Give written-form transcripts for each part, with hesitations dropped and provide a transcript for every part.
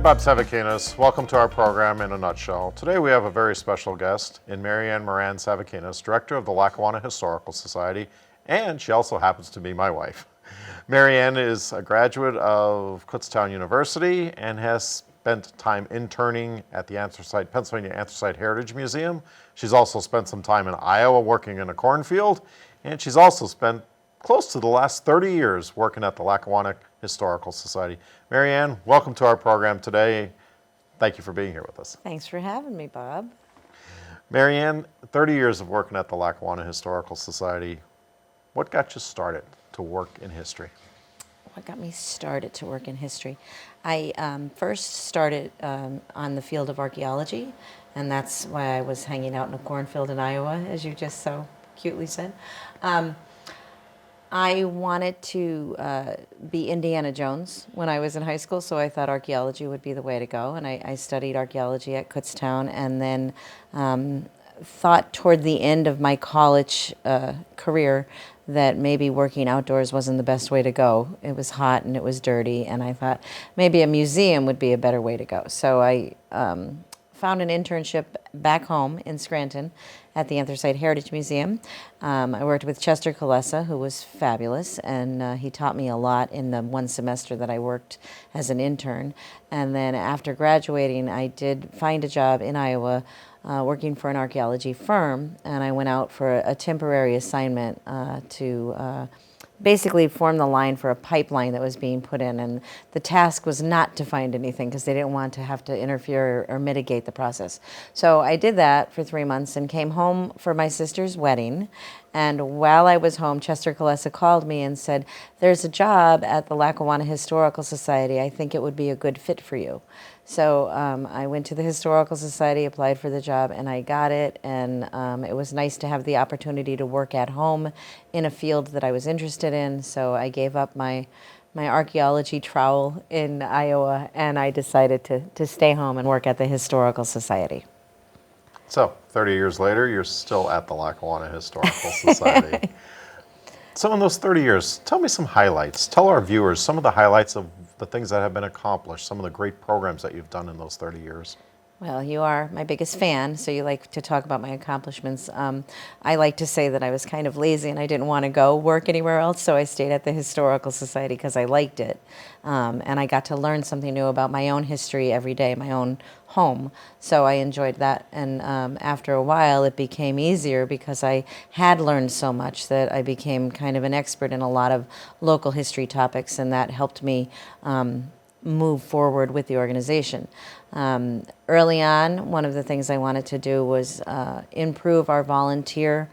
Bob Savakinus. Welcome to our program in a nutshell. Today we have a very special guest in Moran Savakinus, director of the Lackawanna Historical Society, and she also happens to be my wife. Marianne is a graduate of Kutztown University and has spent time interning at the Pennsylvania Anthracite Heritage Museum. She's also spent some time in Iowa working in a cornfield, and she's also spent close to the last 30 years working at the Lackawanna Historical Society. Marianne, welcome to our program today. Thank you for being here with us. Thanks for having me, Bob. Marianne, 30 years of working at the Lackawanna Historical Society. What got you started to work in history? What got me started to work in history? I first started on the field of archaeology, and that's why I was hanging out in a cornfield in Iowa, as you just so cutely said. I wanted to be Indiana Jones when I was in high school, so I thought archaeology would be the way to go, and I studied archaeology at Kutztown, and then thought toward the end of my college career that maybe working outdoors wasn't the best way to go. It was hot and it was dirty, and I thought maybe a museum would be a better way to go. So I found an internship back home in Scranton at the Anthracite Heritage Museum. I worked with Chester Kalesa, who was fabulous, and he taught me a lot in the one semester that I worked as an intern. And then after graduating, I did find a job in Iowa working for an archaeology firm, and I went out for a temporary assignment to basically form the line for a pipeline that was being put in, and the task was not to find anything because they didn't want to have to interfere or mitigate the process. So I did that for 3 months and came home for my sister's wedding, and while I was home, Chester Kalesa called me and said, "There's a job at the Lackawanna Historical Society. I think it would be a good fit for you." So I went to the Historical Society, applied for the job, and I got it. And it was nice to have the opportunity to work at home in a field that I was interested in. So I gave up my archaeology trowel in Iowa, and I decided to stay home and work at the Historical Society. So, 30 years later, you're still at the Lackawanna Historical Society. So in those 30 years, tell me some highlights. Tell our viewers some of the highlights of the things that have been accomplished, some of the great programs that you've done in those 30 years. Well, you are my biggest fan, so you like to talk about my accomplishments. I like to say that I was kind of lazy and I didn't want to go work anywhere else, so I stayed at the Historical Society because I liked it. And I got to learn something new about my own history every day, my own home. So I enjoyed that. And after a while, it became easier because I had learned so much that I became kind of an expert in a lot of local history topics, and that helped me move forward with the organization. Early on, one of the things I wanted to do was improve our volunteer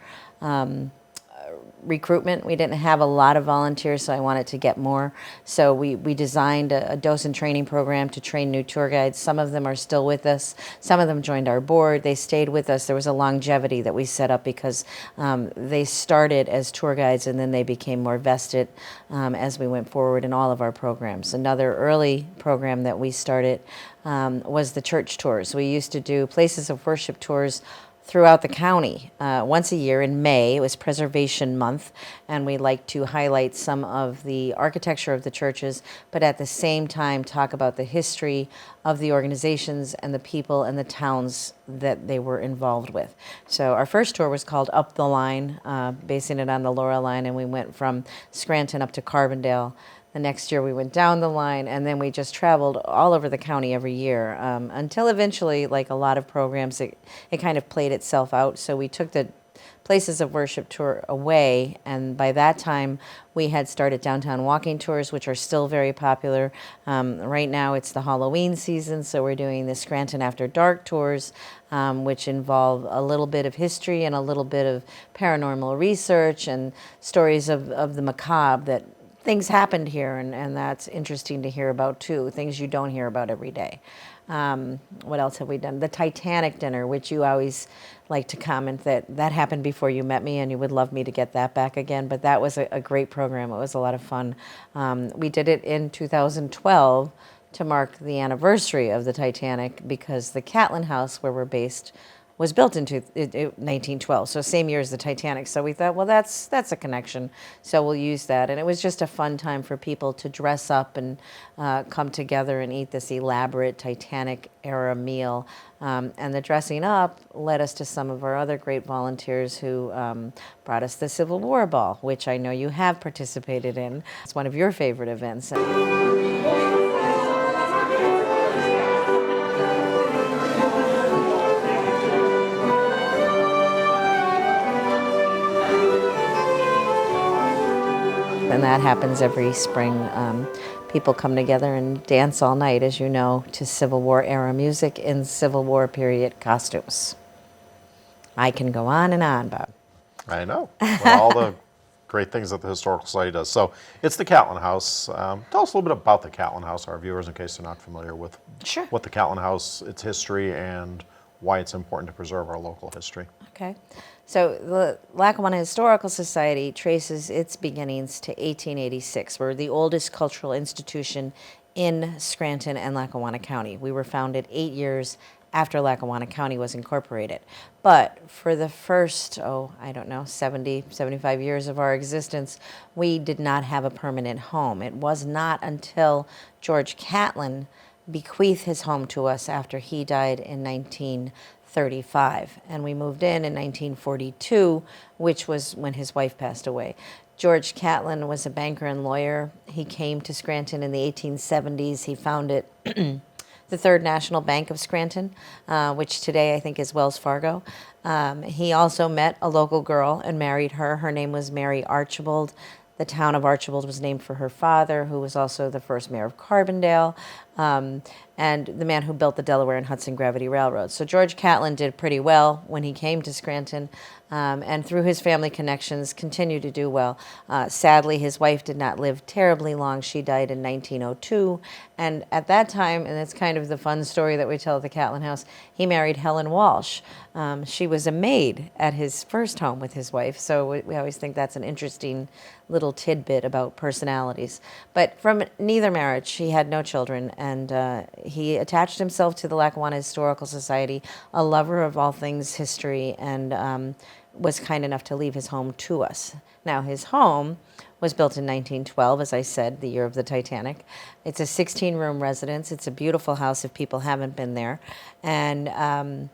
recruitment. We didn't have a lot of volunteers, so I wanted to get more. So we designed a docent training program to train new tour guides. Some of them are still with us. Some of them joined our board. They stayed with us. There was a longevity that we set up because they started as tour guides and then they became more vested as we went forward in all of our programs. Another early program that we started was the church tours. We used to do places of worship tours throughout the county once a year in May. It was Preservation Month, and we like to highlight some of the architecture of the churches, but at the same time talk about the history of the organizations and the people and the towns that they were involved with. So our first tour was called Up the Line, basing it on the Laura line, and we went from Scranton up to Carbondale. The next year we went down the line, and then we just traveled all over the county every year until eventually, like a lot of programs, it kind of played itself out. So we took the places of worship tour away, and by that time we had started downtown walking tours, which are still very popular. Right now it's the Halloween season, so we're doing the Scranton After Dark tours, which involve a little bit of history and a little bit of paranormal research and stories of the macabre, that things happened here, and that's interesting to hear about too, things you don't hear about every day. What else have we done? The Titanic dinner, which you always like to comment that happened before you met me, and you would love me to get that back again, but that was a great program. It was a lot of fun. We did it in 2012 to mark the anniversary of the Titanic because the Catlin House, where we're based, was built in 1912, so same year as the Titanic. So we thought, well, that's a connection, so we'll use that. And it was just a fun time for people to dress up and come together and eat this elaborate Titanic-era meal. And the dressing up led us to some of our other great volunteers who brought us the Civil War Ball, which I know you have participated in. It's one of your favorite events. And that happens every spring. People come together and dance all night, as you know, to Civil War era music in Civil War period costumes. I can go on and on, Bob. I know. With all the great things that the Historical Society does. So it's the Catlin House. Tell us a little bit about the Catlin House, our viewers, in case they're not familiar with what the Catlin House, its history, and why it's important to preserve our local history. Okay. So the Lackawanna Historical Society traces its beginnings to 1886. We're the oldest cultural institution in Scranton and Lackawanna County. We were founded 8 years after Lackawanna County was incorporated. But for the first, 70, 75 years of our existence, we did not have a permanent home. It was not until George Catlin bequeathed his home to us after he died in 1935. And we moved in 1942, which was when his wife passed away. George Catlin was a banker and lawyer. He came to Scranton in the 1870s. He founded the Third National Bank of Scranton, which today I think is Wells Fargo. He also met a local girl and married her. Her name was Mary Archibald. The town of Archibald was named for her father, who was also the first mayor of Carbondale, and the man who built the Delaware and Hudson Gravity Railroad. So George Catlin did pretty well when he came to Scranton, and through his family connections continued to do well. Sadly, his wife did not live terribly long. She died in 1902, and at that time, and it's kind of the fun story that we tell at the Catlin House, he married Helen Walsh. She was a maid at his first home with his wife, so we always think that's an interesting little tidbit about personalities. But from neither marriage, he had no children, and he attached himself to the Lackawanna Historical Society, a lover of all things history, and was kind enough to leave his home to us. Now, his home was built in 1912, as I said, the year of the Titanic. It's a 16-room residence. It's a beautiful house if people haven't been there. And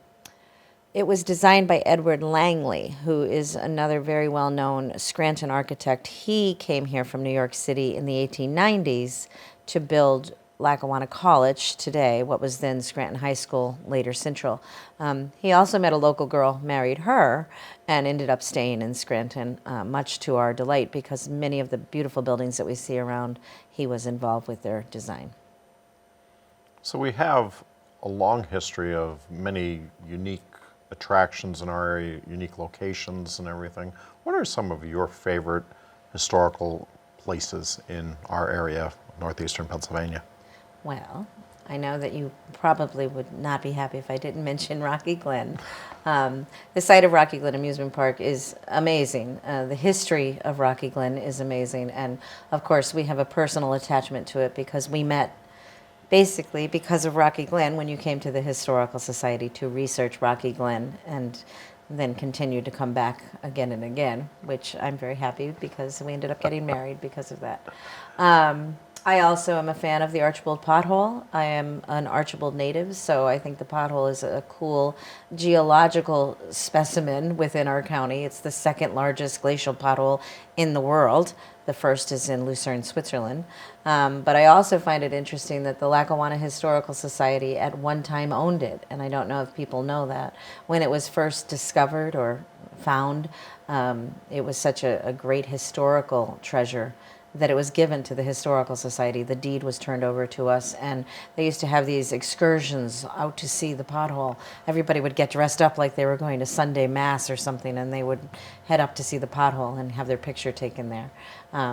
it was designed by Edward Langley, who is another very well-known Scranton architect. He came here from New York City in the 1890s to build Lackawanna College, today, what was then Scranton High School, later Central. He also met a local girl, married her, and ended up staying in Scranton, much to our delight, because many of the beautiful buildings that we see around, he was involved with their design. So we have a long history of many unique attractions in our area, unique locations and everything. What are some of your favorite historical places in our area, northeastern Pennsylvania? Well, I know that you probably would not be happy if I didn't mention Rocky Glen. The site of Rocky Glen Amusement Park is amazing. The history of Rocky Glen is amazing. And of course, we have a personal attachment to it because we met basically because of Rocky Glen when you came to the Historical Society to research Rocky Glen, and then continued to come back again and again, which I'm very happy because we ended up getting married because of that. I also am a fan of the Archibald Pothole. I am an Archibald native, so I think the pothole is a cool geological specimen within our county. It's the second largest glacial pothole in the world. The first is in Lucerne, Switzerland. But I also find it interesting that the Lackawanna Historical Society at one time owned it, and I don't know if people know that. When it was first discovered or found, it was such a great historical treasure that it was given to the Historical Society. The deed was turned over to us, and they used to have these excursions out to see the pothole. Everybody would get dressed up like they were going to Sunday Mass or something, and they would head up to see the pothole and have their picture taken there.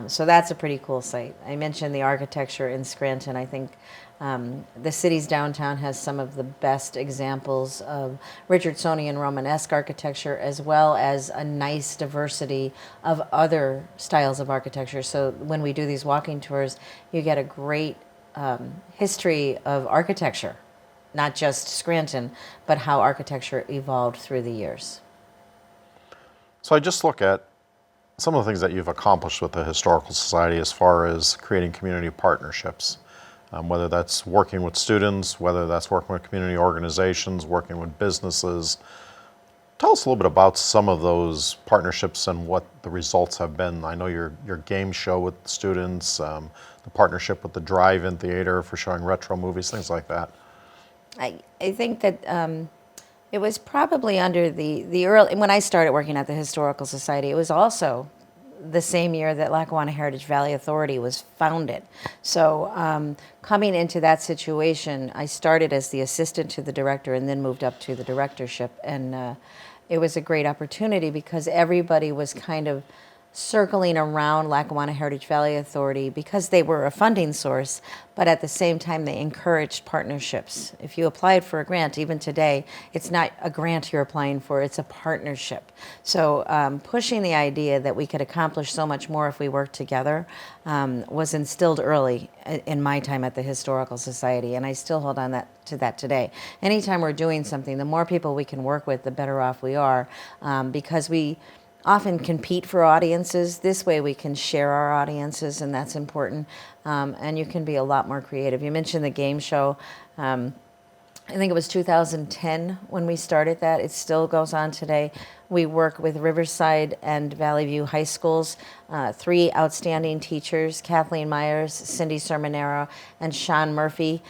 So that's a pretty cool site. I mentioned the architecture in Scranton. I think the city's downtown has some of the best examples of Richardsonian Romanesque architecture, as well as a nice diversity of other styles of architecture. So when we do these walking tours, you get a great history of architecture, not just Scranton, but how architecture evolved through the years. So I just look at some of the things that you've accomplished with the Historical Society as far as creating community partnerships, whether that's working with students, whether that's working with community organizations, working with businesses. Tell us a little bit about some of those partnerships and what the results have been. I know your game show with the students, the partnership with the drive-in theater for showing retro movies, things like that. I think that it was probably under the early, when I started working at the Historical Society, it was also the same year that Lackawanna Heritage Valley Authority was founded. So coming into that situation, I started as the assistant to the director and then moved up to the directorship. And it was a great opportunity because everybody was kind of circling around Lackawanna Heritage Valley Authority because they were a funding source, but at the same time they encouraged partnerships. If you applied for a grant, even today, it's not a grant you're applying for, it's a partnership. So pushing the idea that we could accomplish so much more if we worked together was instilled early in my time at the Historical Society, and I still hold on to that today. Anytime we're doing something, the more people we can work with, the better off we are, because we often compete for audiences. This way we can share our audiences, and that's important. And you can be a lot more creative. You mentioned the game show. I think it was 2010 when we started that. It still goes on today. We work with Riverside and Valley View high schools, 3 outstanding teachers, Kathleen Myers, Cindy Sermonero, and Sean Murphy,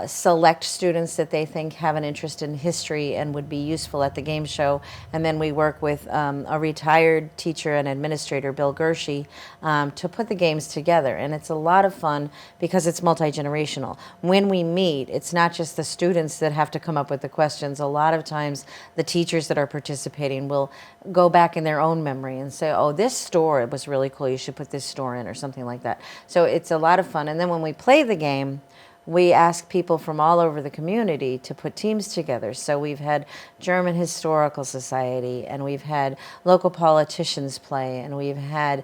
select students that they think have an interest in history and would be useful at the game show. And then we work with a retired teacher and administrator, Bill Gershie, to put the games together. And it's a lot of fun because it's multi-generational. When we meet, it's not just the students that have to come up with the questions. A lot of times the teachers that are participating will go back in their own memory and say, oh, this store, it was really cool, you should put this store in, or something like that. So it's a lot of fun. And then when we play the game, we ask people from all over the community to put teams together. So we've had German Historical Society, and we've had local politicians play, and we've had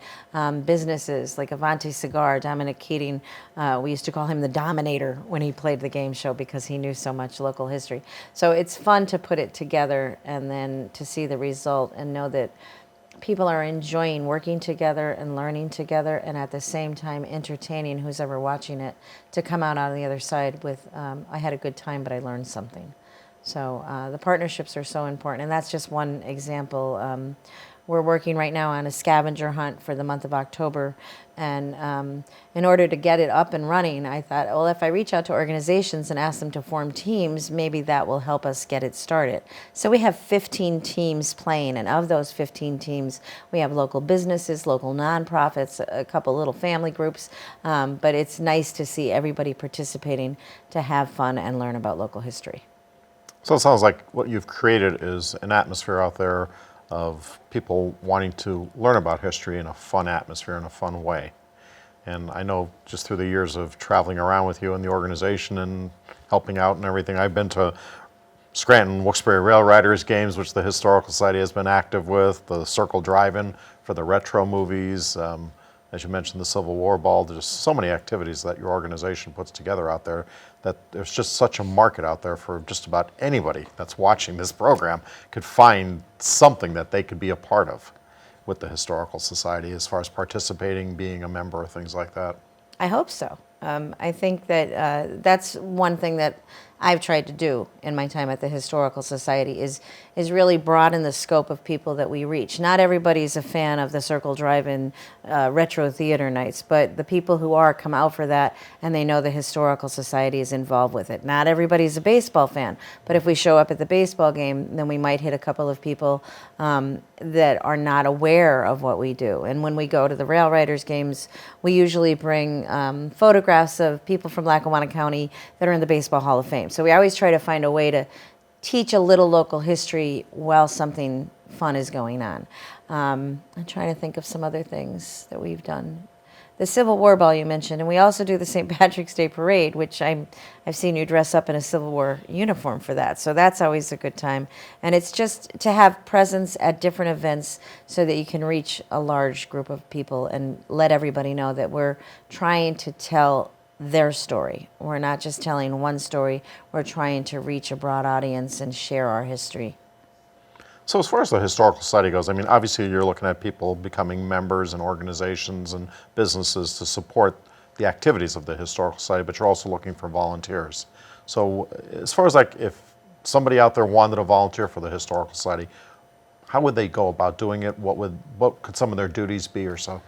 businesses like Avanti Cigar, Dominic Keating. We used to call him the Dominator when he played the game show because he knew so much local history. So it's fun to put it together and then to see the result and know that people are enjoying working together and learning together, and at the same time entertaining who's ever watching it to come out on the other side with, I had a good time, but I learned something. So the partnerships are so important, and that's just one example. We're working right now on a scavenger hunt for the month of October, and in order to get it up and running, I thought, well, if I reach out to organizations and ask them to form teams, maybe that will help us get it started. So we have 15 teams playing, and of those 15 teams, we have local businesses, local nonprofits, a couple little family groups, but it's nice to see everybody participating to have fun and learn about local history. So it sounds like what you've created is an atmosphere out there of people wanting to learn about history in a fun atmosphere, in a fun way. And I know just through the years of traveling around with you and the organization and helping out and everything, I've been to Scranton Wilkes-Barre Rail Riders games, which the Historical Society has been active with, the Circle Drive-In for the retro movies, as you mentioned, the Civil War Ball. There's so many activities that your organization puts together out there that there's just such a market out there for just about anybody that's watching this program could find something that they could be a part of with the Historical Society as far as participating, being a member, things like that. I hope so. I think that that's one thing that I've tried to do in my time at the Historical Society is really broaden the scope of people that we reach. Not everybody's a fan of the Circle Drive-In retro theater nights, but the people who are come out for that, and they know the Historical Society is involved with it. Not everybody's a baseball fan, but if we show up at the baseball game, then we might hit a couple of people that are not aware of what we do. And when we go to the Rail Riders games, we usually bring photographs of people from Lackawanna County that are in the Baseball Hall of Fame. So we always try to find a way to teach a little local history while something fun is going on. I'm trying to think of some other things that we've done. The Civil War Ball you mentioned, and we also do the St. Patrick's Day Parade, which I've seen you dress up in a Civil War uniform for that. So that's always a good time. And it's just to have presence at different events so that you can reach a large group of people and let everybody know that we're trying to tell their story. We're not just telling one story, we're trying to reach a broad audience and share our history. So as far as the Historical Society goes, I mean, obviously you're looking at people becoming members and organizations and businesses to support the activities of the Historical Society, but you're also looking for volunteers. So as far as like if somebody out there wanted to volunteer for the Historical Society, how would they go about doing it? What could some of their duties be or so?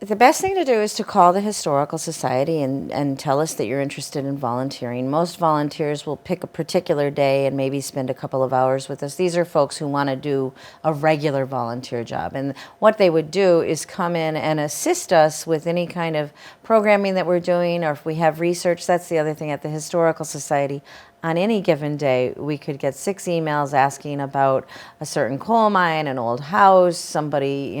The best thing to do is to call the Historical Society and tell us that you're interested in volunteering. Most volunteers will pick a particular day and maybe spend a couple of hours with us. These are folks who want to do a regular volunteer job. And what they would do is come in and assist us with any kind of programming that we're doing, or if we have research. That's the other thing at the Historical Society. On any given day, we could get 6 emails asking about a certain coal mine, an old house, somebody,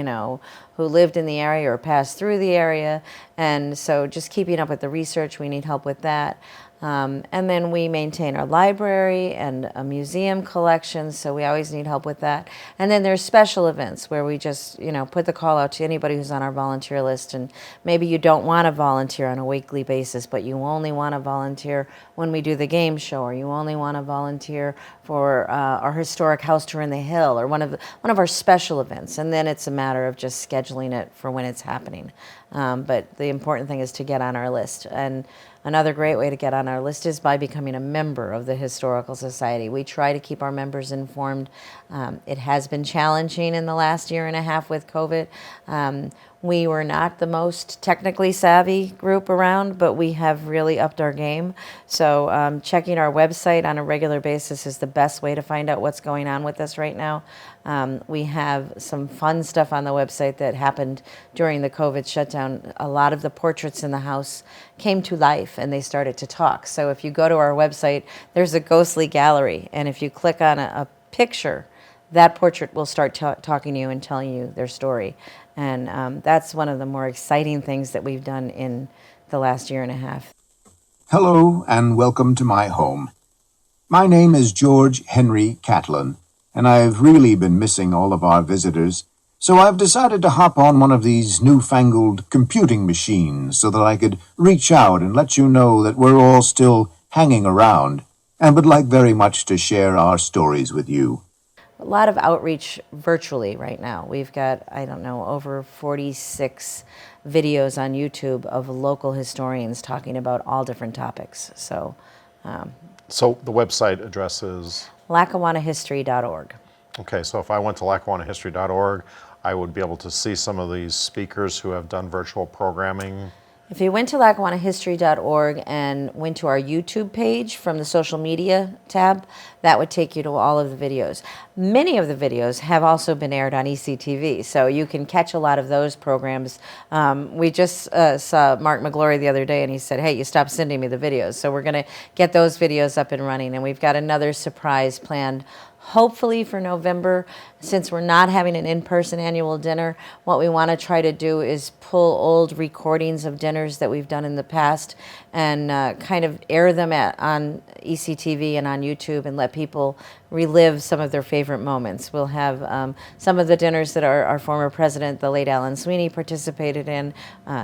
who lived in the area or passed through the area. And so just keeping up with the research, we need help with that. And then we maintain our library and a museum collection, so we always need help with that. And then there's special events where we just, put the call out to anybody who's on our volunteer list. And maybe you don't want to volunteer on a weekly basis, but you only want to volunteer when we do the game show, or you only want to volunteer for our historic house tour in the hill, or one of our special events. And then it's a matter of just scheduling it for when it's happening. But the important thing is to get on our list. And another great way to get on our list is by becoming a member of the Historical Society. We try to keep our members informed. It has been challenging in the last year and a half with COVID. We were not the most technically savvy group around, but we have really upped our game. So checking our website on a regular basis is the best way to find out what's going on with us right now. We have some fun stuff on the website that happened during the COVID shutdown. A lot of the portraits in the house came to life and they started to talk. So if you go to our website, there's a ghostly gallery. And if you click on a picture, that portrait will start talking to you and telling you their story. And that's one of the more exciting things that we've done in the last year and a half. Hello, and welcome to my home. My name is George Henry Catlin, and I've really been missing all of our visitors, so I've decided to hop on one of these newfangled computing machines so that I could reach out and let you know that we're all still hanging around and would like very much to share our stories with you. A lot of outreach virtually right now. We've got, over 46 videos on YouTube of local historians talking about all different topics. So the website address is? LackawannaHistory.org. Okay, so if I went to LackawannaHistory.org, I would be able to see some of these speakers who have done virtual programming. If you went to LackawannaHistory.org and went to our YouTube page from the social media tab, that would take you to all of the videos. Many of the videos have also been aired on ECTV, so you can catch a lot of those programs. We just saw Mark McGlory the other day, and he said, hey, you stopped sending me the videos. So we're going to get those videos up and running, and we've got another surprise planned hopefully for November. Since we're not having an in-person annual dinner, what we want to try to do is pull old recordings of dinners that we've done in the past and kind of air them on ECTV and on YouTube and let people relive some of their favorite moments. We'll have some of the dinners that our former president, the late Alan Sweeney, participated in.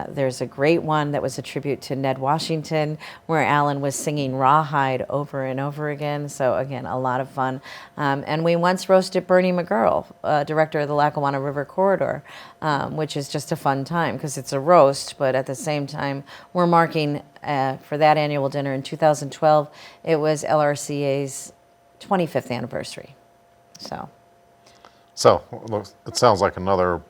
There's a great one that was a tribute to Ned Washington, where Alan was singing Rawhide over and over again. So again, a lot of fun. And we once roasted Bernie McGurl, director of the Lackawanna River Corridor, which is just a fun time because it's a roast, but at the same time, we're marking for that annual dinner in 2012, it was LRCA's 25th anniversary. So it sounds like another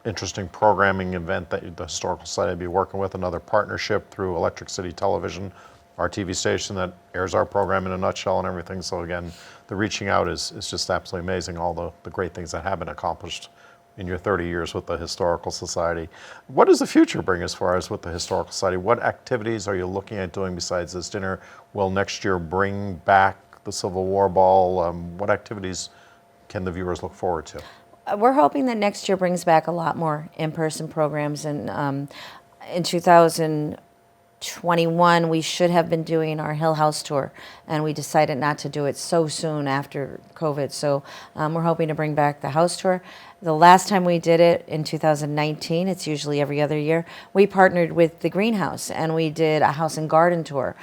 interesting programming event that the Historical Society will be working with, another partnership through Electric City Television, our TV station that airs our program in a nutshell and everything. So again, the reaching out is just absolutely amazing, all the great things that have been accomplished in your 30 years with the Historical Society. What does the future bring as far as with the Historical Society? What activities are you looking at doing besides this dinner? Will next year bring back the Civil War Ball? What activities can the viewers look forward to? We're hoping that next year brings back a lot more in-person programs. And in 2012, 21, we should have been doing our Hill House tour, and we decided not to do it so soon after COVID. So we're hoping to bring back the house tour. The last time we did it in 2019, it's usually every other year, we partnered with the greenhouse and we did a house and garden tour.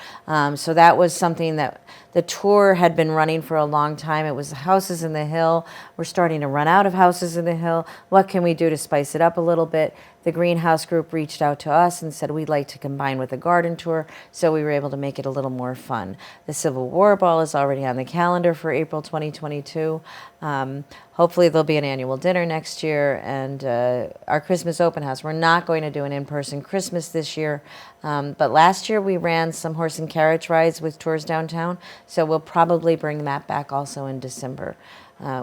So that was something that the tour had been running for a long time. It was houses in the hill. We're starting to run out of houses in the hill. What can we do to spice it up a little bit? The greenhouse group reached out to us and said we'd like to combine with a garden tour, so we were able to make it a little more fun. The Civil War Ball is already on the calendar for April 2022. Hopefully there'll be an annual dinner next year, and our Christmas open house. We're not going to do an in-person Christmas this year, but last year we ran some horse and carriage rides with tours downtown, so we'll probably bring that back also in December.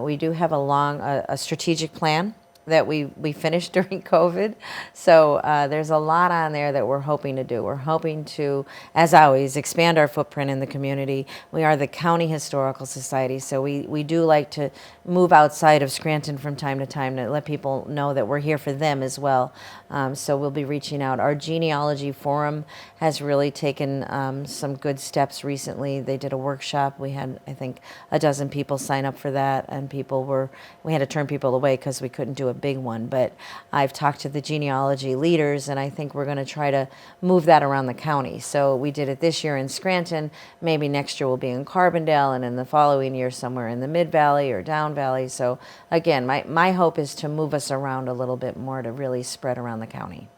We do have a strategic plan that we finished during COVID. So there's a lot on there that we're hoping to do. We're hoping to, as always, expand our footprint in the community. We are the County Historical Society, so we do like to move outside of Scranton from time to time to let people know that we're here for them as well. So we'll be reaching out. Our genealogy forum has really taken some good steps recently. They did a workshop. We had, I think, a dozen people sign up for that, and we had to turn people away because we couldn't do a big one. But I've talked to the genealogy leaders, and I think we're going to try to move that around the county. So we did it this year in Scranton. Maybe next year we'll be in Carbondale, and in the following year somewhere in the Mid-Valley or Down Valley. So again, my hope is to move us around a little bit more to really spread around the county.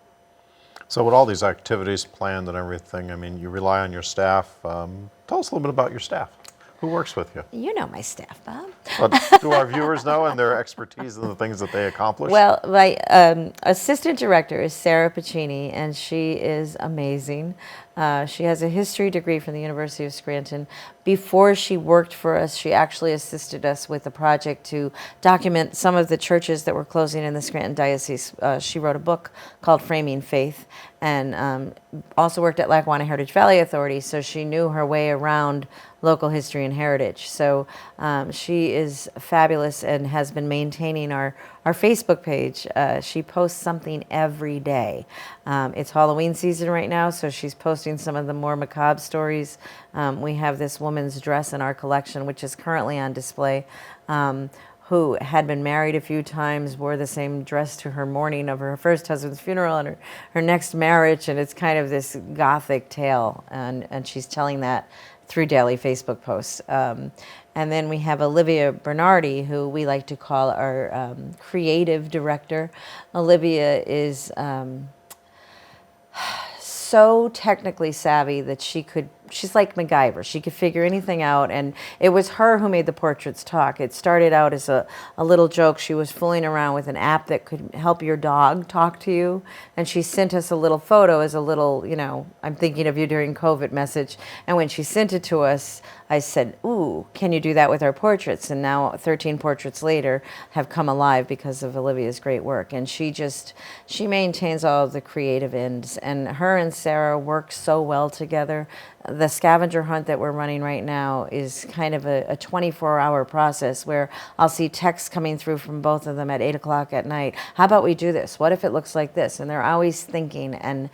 So with all these activities planned and everything, I mean, you rely on your staff. Tell us a little bit about your staff. Who works with you? You know my staff, Bob. But do our viewers know and their expertise and the things that they accomplish? Well, my assistant director is Sarah Pacini, and she is amazing. She has a history degree from the University of Scranton. Before she worked for us, she actually assisted us with a project to document some of the churches that were closing in the Scranton Diocese. She wrote a book called Framing Faith, and also worked at Lackawanna Heritage Valley Authority, so she knew her way around local history and heritage. So she is fabulous and has been maintaining our Facebook page. She posts something every day. It's Halloween season right now, so she's posting some of the more macabre stories. We have this woman's dress in our collection, which is currently on display, who had been married a few times, wore the same dress to her mourning of her first husband's funeral and her next marriage, and it's kind of this gothic tale, and she's telling that through daily Facebook posts. And then we have Olivia Bernardi, who we like to call our creative director. Olivia is so technically savvy that she's like MacGyver. She could figure anything out, and it was her who made the portraits talk. It started out as a little joke. She was fooling around with an app that could help your dog talk to you, and she sent us a little photo as a little, I'm thinking of you during COVID message. And when she sent it to us, I said, ooh, can you do that with our portraits? And now 13 portraits later have come alive because of Olivia's great work. And she maintains all of the creative ends, and her and Sarah work so well together. The scavenger hunt that we're running right now is kind of a 24-hour process where I'll see texts coming through from both of them at 8 o'clock at night. How about we do this? What if it looks like this? And they're always thinking and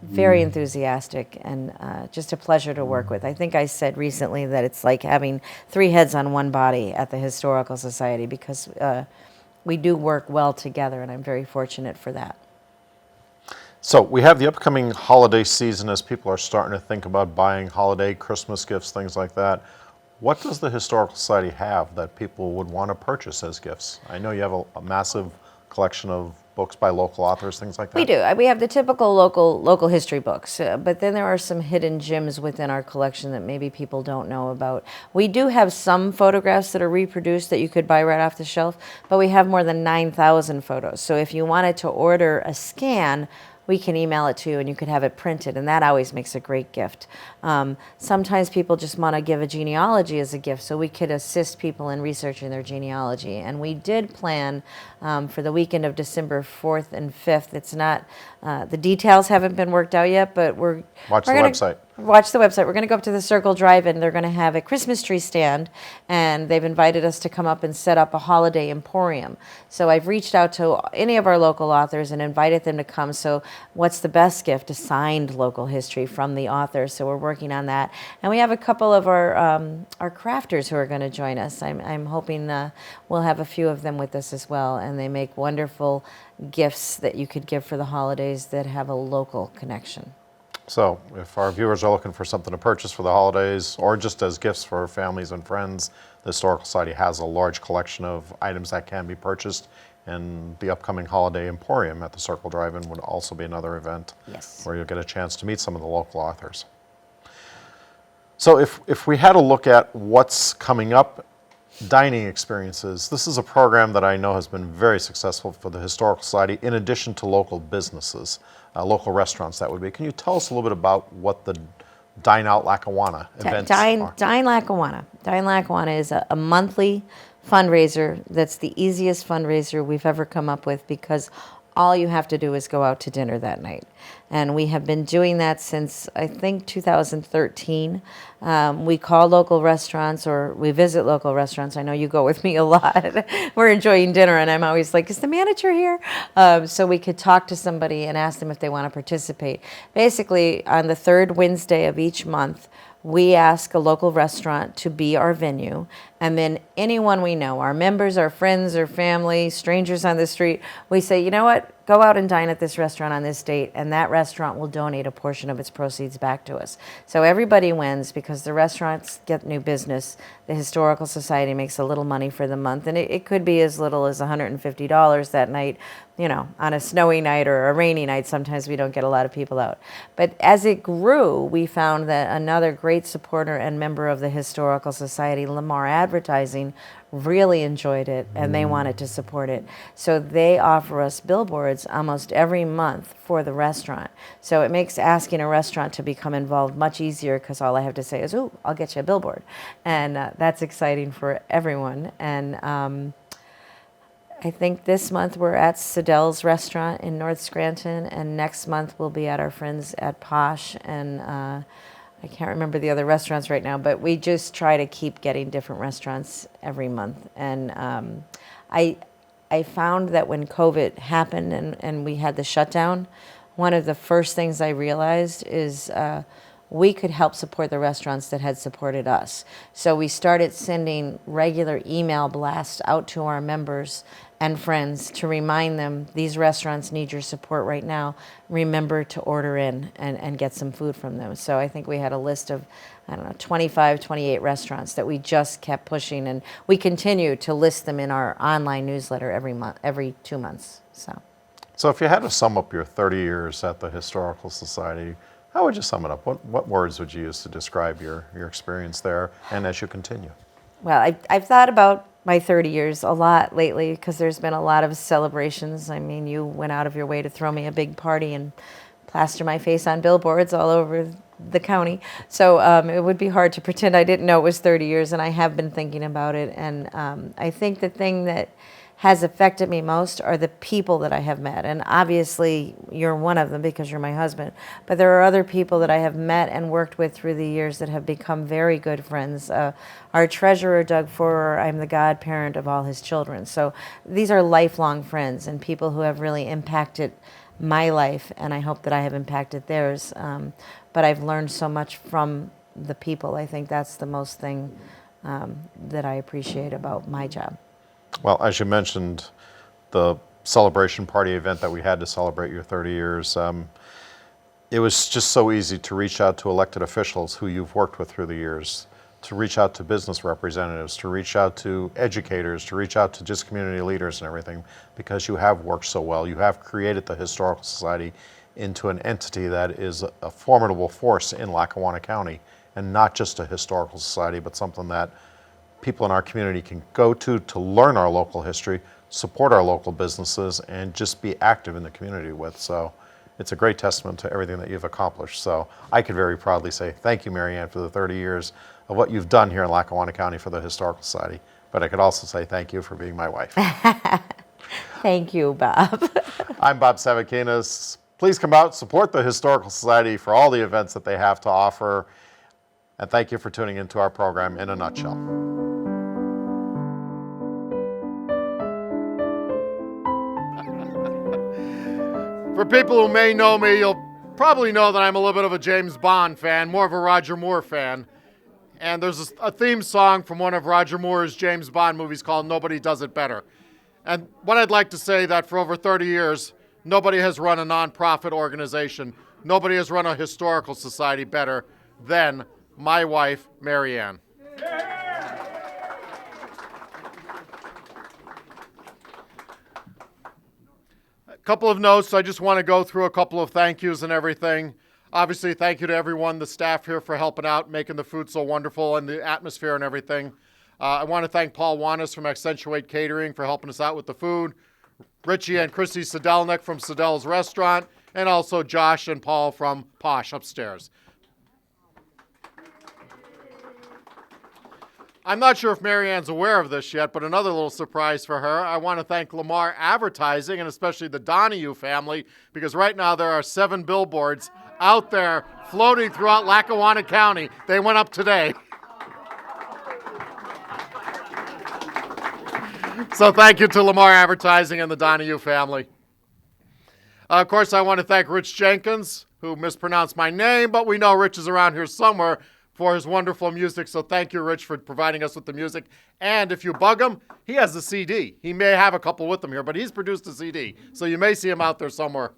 very enthusiastic, and just a pleasure to work with. I think I said recently that it's like having 3 heads on one body at the Historical Society, because we do work well together, and I'm very fortunate for that. So we have the upcoming holiday season as people are starting to think about buying holiday, Christmas gifts, things like that. What does the Historical Society have that people would want to purchase as gifts? I know you have a massive collection of books by local authors, things like that. We do. We have the typical local history books, but then there are some hidden gems within our collection that maybe people don't know about. We do have some photographs that are reproduced that you could buy right off the shelf, but we have more than 9,000 photos. So if you wanted to order a scan, we can email it to you and you could have it printed, and that always makes a great gift. Sometimes people just want to give a genealogy as a gift, so we could assist people in researching their genealogy. And we did plan for the weekend of December 4th and 5th. It's not, the details haven't been worked out yet, but Watch the website. Watch the website. We're going to go up to the Circle Drive-In. They're going to have a Christmas tree stand, and they've invited us to come up and set up a holiday emporium. So I've reached out to any of our local authors and invited them to come. So what's the best gift? A signed local history from the author. So we're working on that. And we have a couple of our crafters who are going to join us. I'm hoping we'll have a few of them with us as well. And they make wonderful gifts that you could give for the holidays that have a local connection. So if our viewers are looking for something to purchase for the holidays or just as gifts for families and friends, the Historical Society has a large collection of items that can be purchased, and the upcoming Holiday Emporium at the Circle Drive-In would also be another event where you'll get a chance to meet some of the local authors. So if we had to look at what's coming up, dining experiences, this is a program that I know has been very successful for the Historical Society in addition to local businesses. Local restaurants, that would be. Can you tell us a little bit about what the Dine Out Lackawanna events are? Dine Lackawanna. Dine Lackawanna is a monthly fundraiser that's the easiest fundraiser we've ever come up with, because all you have to do is go out to dinner that night. And we have been doing that since, I think, 2013. We call local restaurants, or we visit local restaurants. I know you go with me a lot. We're enjoying dinner, and I'm always like, is the manager here? So we could talk to somebody and ask them if they want to participate. Basically, on the third Wednesday of each month, we ask a local restaurant to be our venue, and then anyone we know, our members, our friends, our family, strangers on the street, we say, you know what, go out and dine at this restaurant on this date, and that restaurant will donate a portion of its proceeds back to us. So everybody wins, because the restaurants get new business, the Historical Society makes a little money for the month, and it could be as little as $150 that night. You know, on a snowy night or a rainy night, sometimes we don't get a lot of people out. But as it grew, we found that another great supporter and member of the Historical Society, Lamar Advertising, really enjoyed it, and they wanted to support it. So they offer us billboards almost every month for the restaurant. So it makes asking a restaurant to become involved much easier, because all I have to say is, ooh, I'll get you a billboard. And that's exciting for everyone. And I think this month we're at Siddell's restaurant in North Scranton, and next month we'll be at our friends at Posh, and I can't remember the other restaurants right now, but we just try to keep getting different restaurants every month. And I found that when COVID happened and we had the shutdown, one of the first things I realized is we could help support the restaurants that had supported us. So we started sending regular email blasts out to our members and friends to remind them, these restaurants need your support right now. Remember to order in and get some food from them. So I think we had a list of, 25, 28 restaurants that we just kept pushing, and we continue to list them in our online newsletter every 2 months. So if you had to sum up your 30 years at the Historical Society, how would you sum it up? What words would you use to describe your experience there and as you continue? Well, I've thought about my 30 years a lot lately, because there's been a lot of celebrations. I mean, you went out of your way to throw me a big party and plaster my face on billboards all over the county. So it would be hard to pretend I didn't know it was 30 years, and I have been thinking about it. And I think the thing that has affected me most are the people that I have met. And obviously, you're one of them because you're my husband. But there are other people that I have met and worked with through the years that have become very good friends. Our treasurer, Doug Forer, I'm the godparent of all his children. So these are lifelong friends and people who have really impacted my life, and I hope that I have impacted theirs. But I've learned so much from the people. I think that's the most thing that I appreciate about my job. Well, as you mentioned, the celebration party event that we had to celebrate your 30 years, it was just so easy to reach out to elected officials who you've worked with through the years, to reach out to business representatives, to reach out to educators, to reach out to just community leaders and everything, because you have worked so well. You have created the Historical Society into an entity that is a formidable force in Lackawanna County, and not just a historical society, but something that people in our community can go to learn our local history, support our local businesses, and just be active in the community with. So it's a great testament to everything that you've accomplished. So I could very proudly say thank you, Mary Ann, for the 30 years of what you've done here in Lackawanna County for the Historical Society. But I could also say thank you for being my wife. Thank you, Bob. I'm Bob Savakinus. Please come out, support the Historical Society for all the events that they have to offer, and thank you for tuning into our program in a nutshell. For people who may know me, you'll probably know that I'm a little bit of a James Bond fan, more of a Roger Moore fan. And there's a theme song from one of Roger Moore's James Bond movies called Nobody Does It Better. And what I'd like to say that for over 30 years, nobody has run a nonprofit organization, nobody has run a historical society better than my wife, Mary Ann. A couple of notes. I just want to go through a couple of thank yous and everything. Obviously, thank you to everyone, the staff here, for helping out, making the food so wonderful and the atmosphere and everything. I want to thank Paul Wanis from Accentuate Catering for helping us out with the food, Richie and Chrissy Sedelnik from Sedel's Restaurant, and also Josh and Paul from Posh upstairs. I'm not sure if Mary Ann's aware of this yet, but another little surprise for her. I want to thank Lamar Advertising and especially the Donahue family, because right now there are 7 billboards out there floating throughout Lackawanna County. They went up today. So thank you to Lamar Advertising and the Donahue family. Of course, I want to thank Rich Jenkins, who mispronounced my name, but we know Rich is around here somewhere, for his wonderful music. So thank you, Rich, for providing us with the music. And if you bug him, he has the CD. He may have a couple with him here, but he's produced a CD. So you may see him out there somewhere.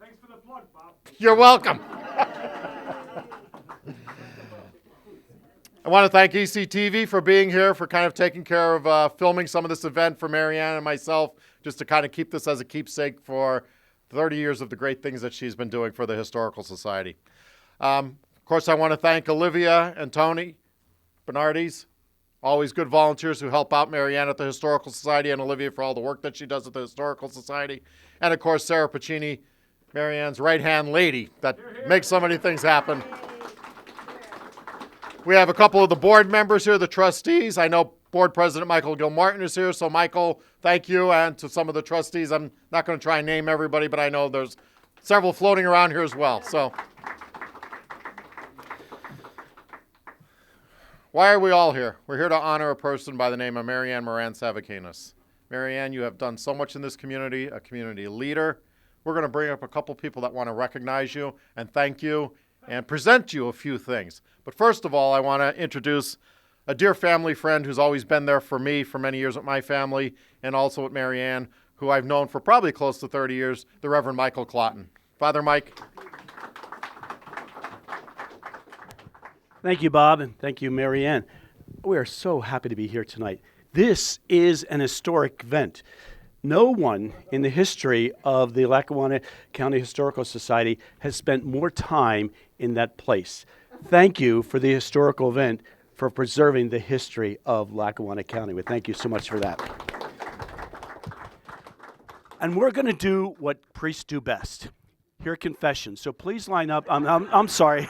Thanks for the plug, Bob. You're welcome. I want to thank ECTV for being here, for kind of taking care of filming some of this event for Mary Ann and myself, just to kind of keep this as a keepsake for 30 years of the great things that she's been doing for the Historical Society. Of course, I want to thank Olivia and Tony Bernardes, always good volunteers who help out Mary Ann at the Historical Society, and Olivia for all the work that she does at the Historical Society. And, of course, Sarah Pacini, Mary Ann's right-hand lady that makes so many things happen. We have a couple of the board members here, the trustees. I know Board President Michael Gilmartin is here, so Michael, thank you. And to some of the trustees, I'm not going to try and name everybody, but I know there's several floating around here as well. So, why are we all here? We're here to honor a person by the name of Mary Ann Moran Savakinus. Mary Ann, you have done so much in this community, a community leader. We're going to bring up a couple people that want to recognize you and thank you and present you a few things. But first of all, I want to introduce a dear family friend who's always been there for me for many years with my family and also with Mary Ann, who I've known for probably close to 30 years, the Reverend Michael Kloton. Father Mike. Thank you, Bob, and thank you, Mary Ann. We are so happy to be here tonight. This is an historic event. No one in the history of the Lackawanna County Historical Society has spent more time in that place. Thank you for the historical event for preserving the history of Lackawanna County. We thank you so much for that. And we're going to do what priests do best. Hear confession. So please line up. I'm sorry.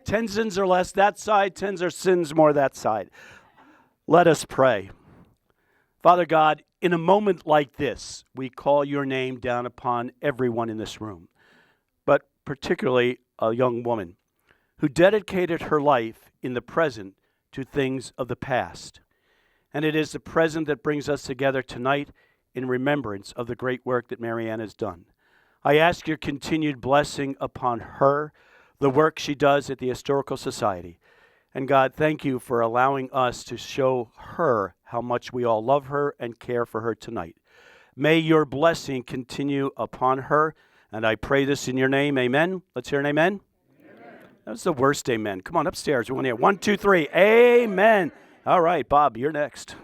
10 sins or less that side, 10 are sins more that side. Let us pray. Father God, in a moment like this, we call your name down upon everyone in this room, but particularly a young woman who dedicated her life in the present to things of the past. And it is the present that brings us together tonight in remembrance of the great work that Mary Ann has done. I ask your continued blessing upon her, the work she does at the Historical Society. And God, thank you for allowing us to show her how much we all love her and care for her tonight. May your blessing continue upon her, and I pray this in your name. Amen. Let's hear an amen. Amen. That's the worst amen. Come on upstairs. We want to hear 1, 2, 3. Amen. All right, Bob, you're next.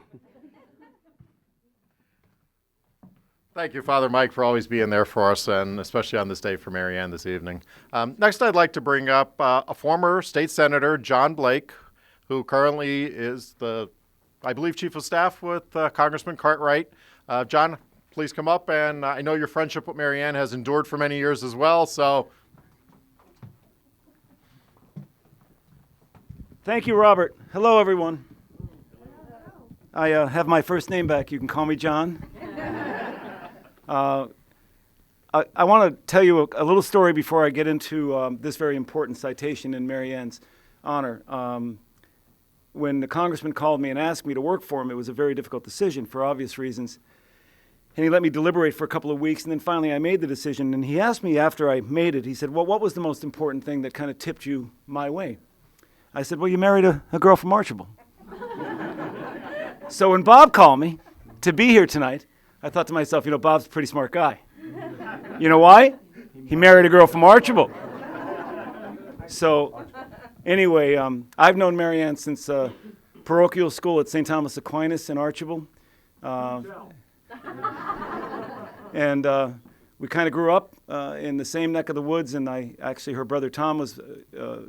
Thank you, Father Mike, for always being there for us, and especially on this day for Mary Ann this evening. Next, I'd like to bring up a former state senator, John Blake, who currently is the, I believe, chief of staff with Congressman Cartwright. John, please come up, and I know your friendship with Mary Ann has endured for many years as well, so. Thank you, Robert. Hello, everyone. I have my first name back. You can call me John. I want to tell you a little story before I get into this very important citation in Mary Ann's honor. When the congressman called me and asked me to work for him, it was a very difficult decision for obvious reasons. And he let me deliberate for a couple of weeks, and then finally I made the decision. And he asked me after I made it, he said, well, what was the most important thing that kind of tipped you my way? I said, well, you married a girl from Archibald. So when Bob called me to be here tonight, I thought to myself, Bob's a pretty smart guy. You know why? He married a girl from Archibald. So anyway, I've known Mary Ann since parochial school at St. Thomas Aquinas in Archibald. And we kind of grew up in the same neck of the woods, and her brother Tom was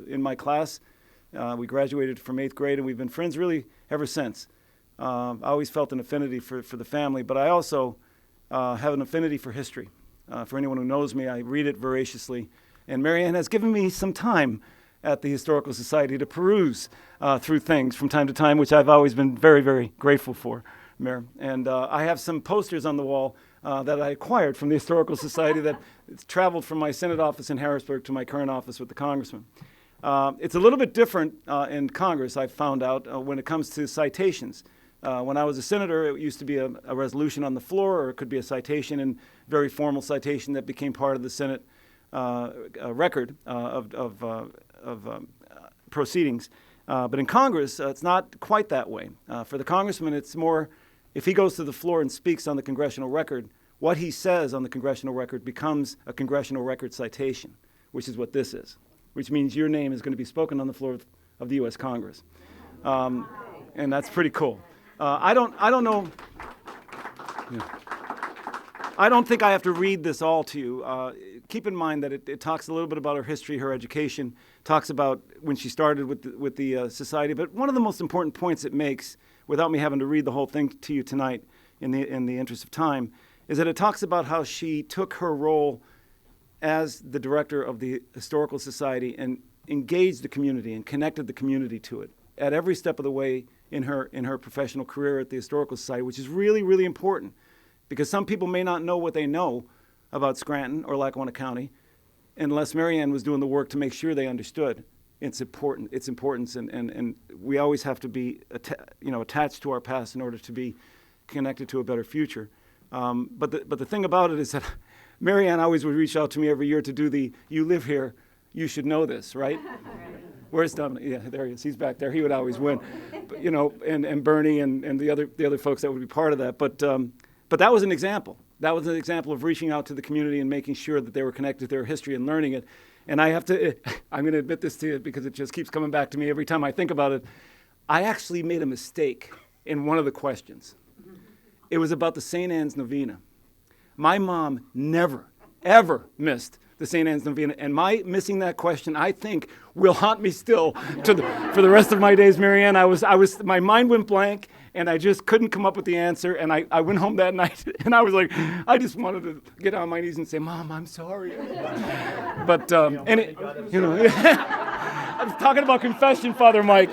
in my class. We graduated from 8th grade, and we've been friends really ever since. I always felt an affinity for the family, but I also have an affinity for history. For anyone who knows me, I read it voraciously. And Mary Ann has given me some time at the Historical Society to peruse through things from time to time, which I've always been very, very grateful for, Mayor. And I have some posters on the wall that I acquired from the Historical Society that traveled from my Senate office in Harrisburg to my current office with the Congressman. It's a little bit different in Congress, I've found out, when it comes to citations. When I was a senator, it used to be a resolution on the floor, or it could be a citation, and very formal citation that became part of the Senate record of proceedings. But in Congress, it's not quite that way. For the congressman, it's more, if he goes to the floor and speaks on the congressional record, what he says on the congressional record becomes a congressional record citation, which is what this is, which means your name is going to be spoken on the floor of the U.S. Congress. And that's pretty cool. I don't know. Yeah. I don't think I have to read this all to you. Keep in mind that it talks a little bit about her history, her education, talks about when she started with the society. But one of the most important points it makes, without me having to read the whole thing to you tonight in the interest of time, is that it talks about how she took her role as the director of the Historical Society and engaged the community and connected the community to it at every step of the way in her professional career at the Historical Society, which is really, really important, because some people may not know what they know about Scranton or Lackawanna County unless Mary Ann was doing the work to make sure they understood its importance, and we always have to be attached to our past in order to be connected to a better future. But the thing about it is that Mary Ann always would reach out to me every year to do the "you live here, you should know this," right? Where's Dominic? Yeah, there he is. He's back there. He would always win, but, and Bernie and the other folks that would be part of that. But that was an example. That was an example of reaching out to the community and making sure that they were connected to their history and learning it. And I'm going to admit this to you because it just keeps coming back to me every time I think about it. I actually made a mistake in one of the questions. It was about the St. Anne's Novena. My mom never, ever missed the St. Anne's Novena, and my missing that question, I think, will haunt me still for the rest of my days, Mary Ann. My mind went blank, and I just couldn't come up with the answer, and I went home that night, and I was like, I just wanted to get on my knees and say, Mom, I'm sorry. But, I was talking about confession, Father Mike.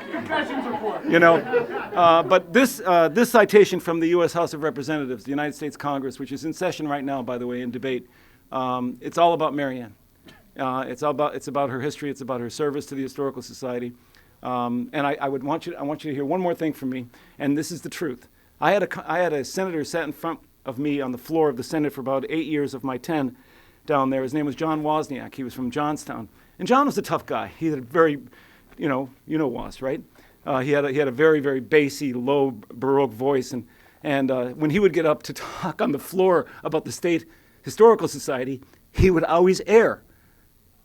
But this citation from the U.S. House of Representatives, the United States Congress, which is in session right now, by the way, in debate, it's all about Mary Ann. It's about her history. It's about her service to the Historical Society. And I want you to hear one more thing from me, and this is the truth. I had a senator sat in front of me on the floor of the Senate for about 8 years of my 10 down there. His name was John Wozniak. He was from Johnstown, and John was a tough guy. He had a very, Woz, right? He had a very, very bassy, low Baroque voice, and when he would get up to talk on the floor about the State Historical Society, he would always err.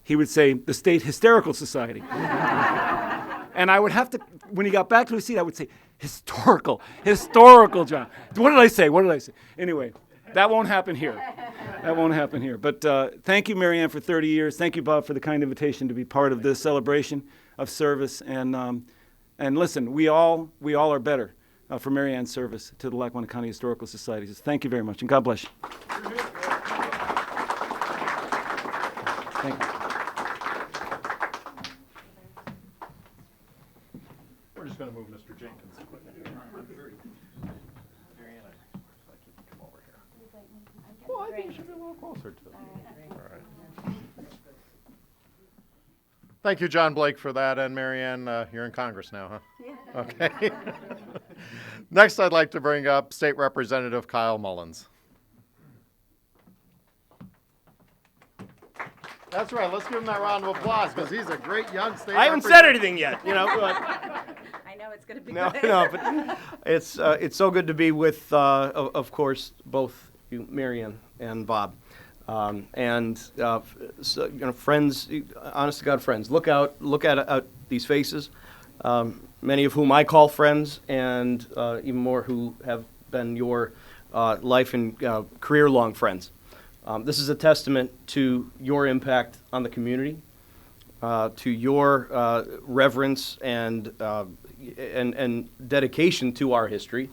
He would say, the State Hysterical Society. And I would have to, when he got back to his seat, I would say, historical, John. What did I say? Anyway, that won't happen here. But thank you, Mary Ann, for 30 years. Thank you, Bob, for the kind invitation to be part of this celebration of service. And listen, we all are better for Mary Ann's service to the Lackawanna County Historical Society. So thank you very much, and God bless you. Thank you. We're just going to move Mr. Jenkins quickly. Marianne, I'd like you to come over here. Well, little closer to it. All right. Thank you, John Blake, for that. And Marianne, you're in Congress now, huh? Yeah. Okay. Next, I'd like to bring up State Representative Kyle Mullins. That's right. Let's give him that round of applause because he's a great young state. I haven't said anything yet, you know. But I know it's going to be no, good. no, but it's so good to be with, of course, both you, Marianne and Bob, and so, you know, friends, honest to God, friends. Look at these faces, many of whom I call friends, and even more who have been your life and career-long friends. This is a testament to your impact on the community, to your reverence and dedication to our history.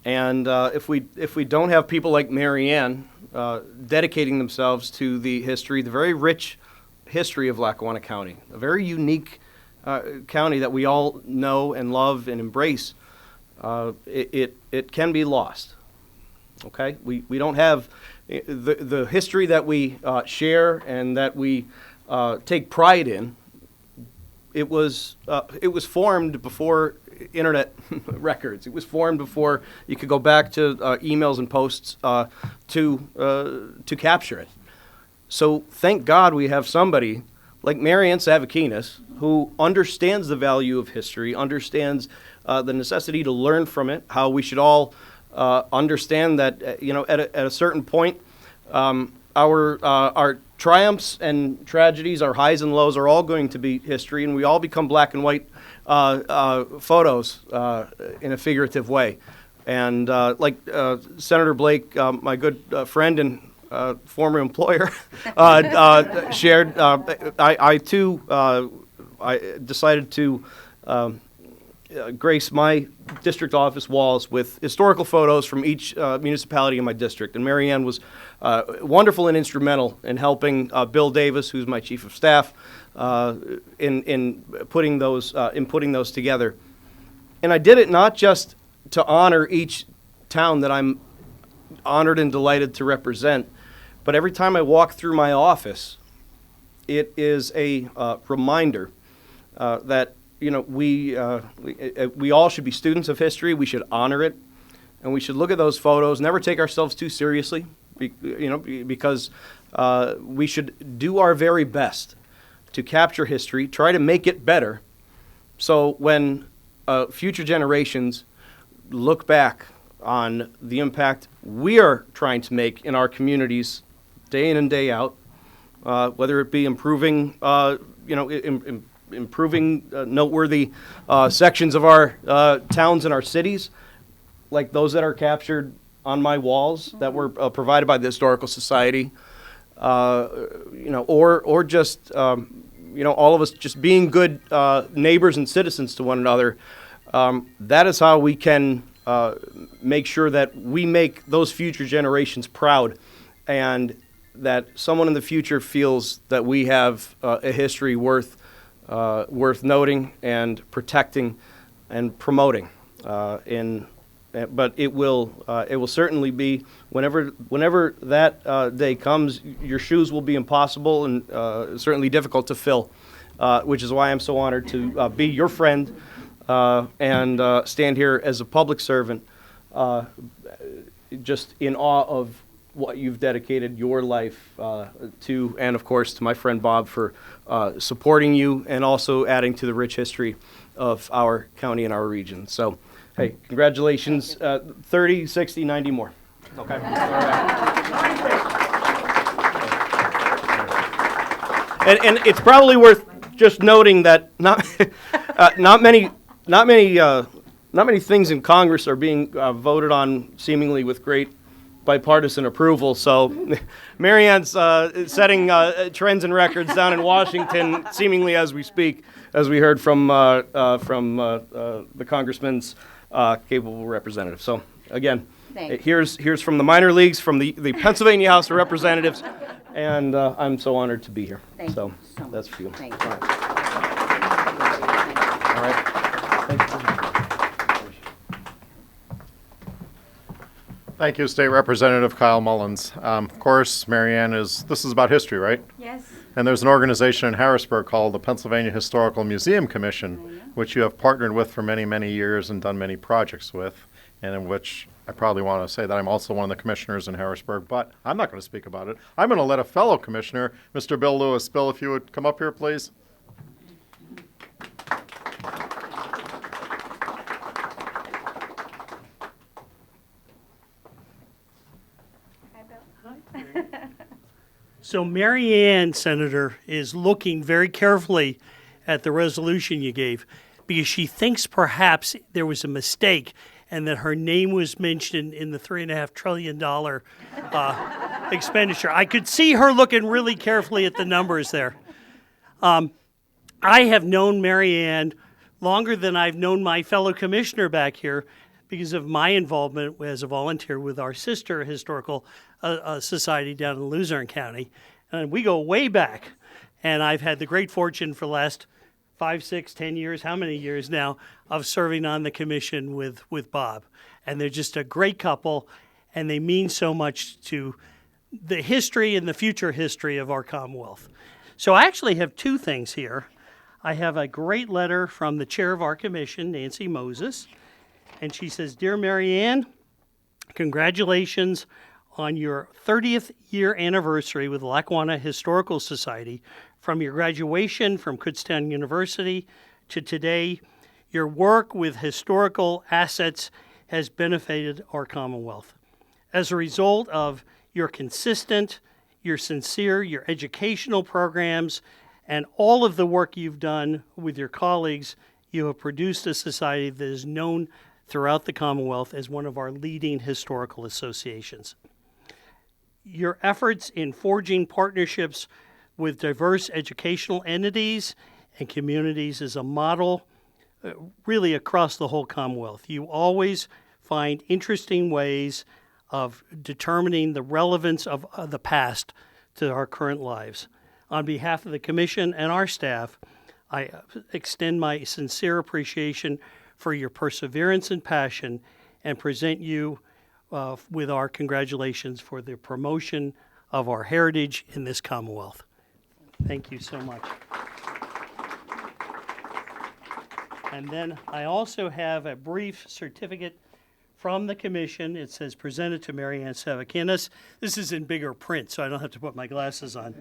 And if we don't have people like Marianne dedicating themselves to the history, the very rich history of Lackawanna County, a very unique county that we all know and love and embrace, it can be lost. Okay, we don't have the history that we share and that we take pride in. It was formed before internet records. It was formed before you could go back to emails and posts to capture it. So thank God we have somebody like Moran Savakinus who understands the value of history, understands the necessity to learn from it, how we should all understand that, you know, at a certain point, our triumphs and tragedies, our highs and lows, are all going to be history, and we all become black and white photos in a figurative way. And like Senator Blake, my good friend and former employer, shared, I too decided to grace my district office walls with historical photos from each municipality in my district. And Marianne was wonderful and instrumental in helping Bill Davis, who's my chief of staff, in putting those together. And I did it not just to honor each town that I'm honored and delighted to represent, but every time I walk through my office, it is a reminder that, you know, we all should be students of history. We should honor it, and we should look at those photos. Never take ourselves too seriously, because we should do our very best to capture history, try to make it better, so when future generations look back on the impact we are trying to make in our communities, day in and day out, whether it be improving, improving noteworthy sections of our towns and our cities, like those that are captured on my walls that were provided by the Historical Society, or just, all of us just being good neighbors and citizens to one another. That is how we can make sure that we make those future generations proud, and that someone in the future feels that we have a history worth noting and protecting and promoting. But it will certainly be, whenever that day comes, your shoes will be impossible and certainly difficult to fill, which is why I'm so honored to be your friend and stand here as a public servant, just in awe of what you've dedicated your life to, and of course to my friend Bob for supporting you and also adding to the rich history of our county and our region. So, hey, congratulations, 30, 60, 90 more. Okay. All right. And it's probably worth just noting that not many things in Congress are being voted on seemingly with great bipartisan approval. So Marianne's setting trends and records down in Washington, seemingly as we speak, as we heard from the congressman's capable representative. So again, here's from the minor leagues, from the Pennsylvania House of Representatives, and I'm so honored to be here. Thank you so much. That's for you. Thank All you. right. All right. Thank you. Thank you, State Representative Kyle Mullins. Of course, Marianne, this is about history, right? Yes. And there's an organization in Harrisburg called the Pennsylvania Historical Museum Commission, which you have partnered with for many, many years and done many projects with, and in which I probably want to say that I'm also one of the commissioners in Harrisburg, but I'm not going to speak about it. I'm going to let a fellow commissioner, Mr. Bill Lewis. Bill, if you would come up here, please. So Mary Ann, Senator, is looking very carefully at the resolution you gave because she thinks perhaps there was a mistake and that her name was mentioned in the $3.5 trillion expenditure. I could see her looking really carefully at the numbers there. I have known Mary Ann longer than I've known my fellow commissioner back here because of my involvement as a volunteer with our sister historical society down in Luzerne County. And we go way back. And I've had the great fortune for the last 5, 6, 10 years, how many years now, of serving on the commission with Bob. And they're just a great couple, and they mean so much to the history and the future history of our Commonwealth. So I actually have two things here. I have a great letter from the chair of our commission, Nancy Moses, and she says, "Dear Mary Ann, congratulations on your 30th year anniversary with the Lackawanna Historical Society. From your graduation from Kutztown University to today, your work with historical assets has benefited our Commonwealth. As a result of your consistent, your sincere, your educational programs, and all of the work you've done with your colleagues, you have produced a society that is known throughout the Commonwealth as one of our leading historical associations. Your efforts in forging partnerships with diverse educational entities and communities is a model really across the whole Commonwealth. You always find interesting ways of determining the relevance of the past to our current lives. On behalf of the Commission and our staff, I extend my sincere appreciation for your perseverance and passion and present you with our congratulations for the promotion of our heritage in this Commonwealth." Thank you so much. And then I also have a brief certificate from the Commission. It says, "Presented to Moran Savakinus." This is in bigger print, so I don't have to put my glasses on.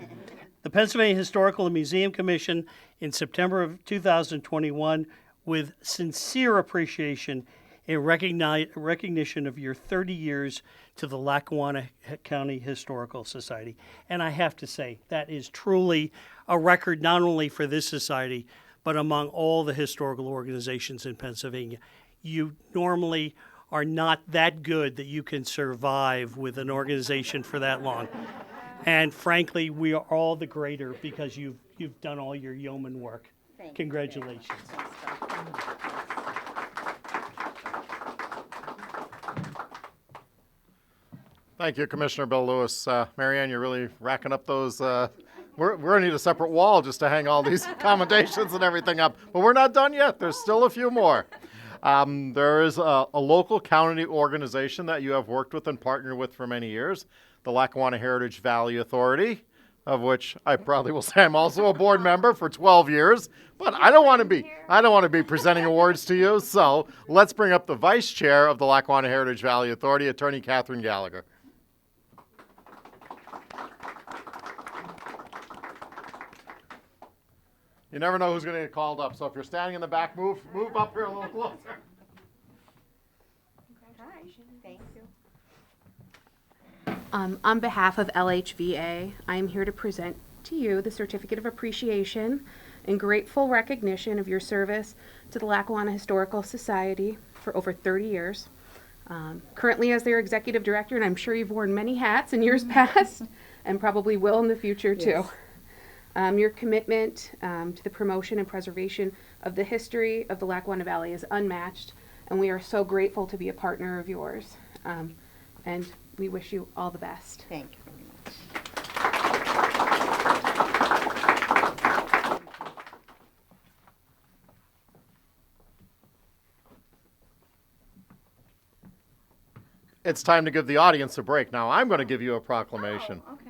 The Pennsylvania Historical and Museum Commission in September of 2021, with sincere appreciation in recognition of your 30 years to the Lackawanna County Historical Society. And I have to say, that is truly a record not only for this society, but among all the historical organizations in Pennsylvania. You normally are not that good that you can survive with an organization for that long. And frankly, we are all the greater because you've done all your yeoman work. Congratulations. Thank you, Commissioner Bill Lewis. Marianne, you're really racking up those. We're going to need a separate wall just to hang all these commendations and everything up. But we're not done yet. There's still a few more. There is a local county organization that you have worked with and partnered with for many years, the Lackawanna Heritage Valley Authority, of which I probably will say I'm also a board member for 12 years. But I don't want to be presenting awards to you. So let's bring up the vice chair of the Lackawanna Heritage Valley Authority, Attorney Catherine Gallagher. You never know who's going to get called up. So if you're standing in the back, move up here a little closer. Hi, thank you. On behalf of LHVA, I am here to present to you the Certificate of Appreciation and grateful recognition of your service to the Lackawanna Historical Society for over 30 years. Currently as their executive director, and I'm sure you've worn many hats in years past, and probably will in the future too. Your commitment to the promotion and preservation of the history of the Lackawanna Valley is unmatched, and we are so grateful to be a partner of yours. And we wish you all the best. Thank you very much. it's time to give the audience a break. Now I'm going to give you a proclamation. Oh, okay.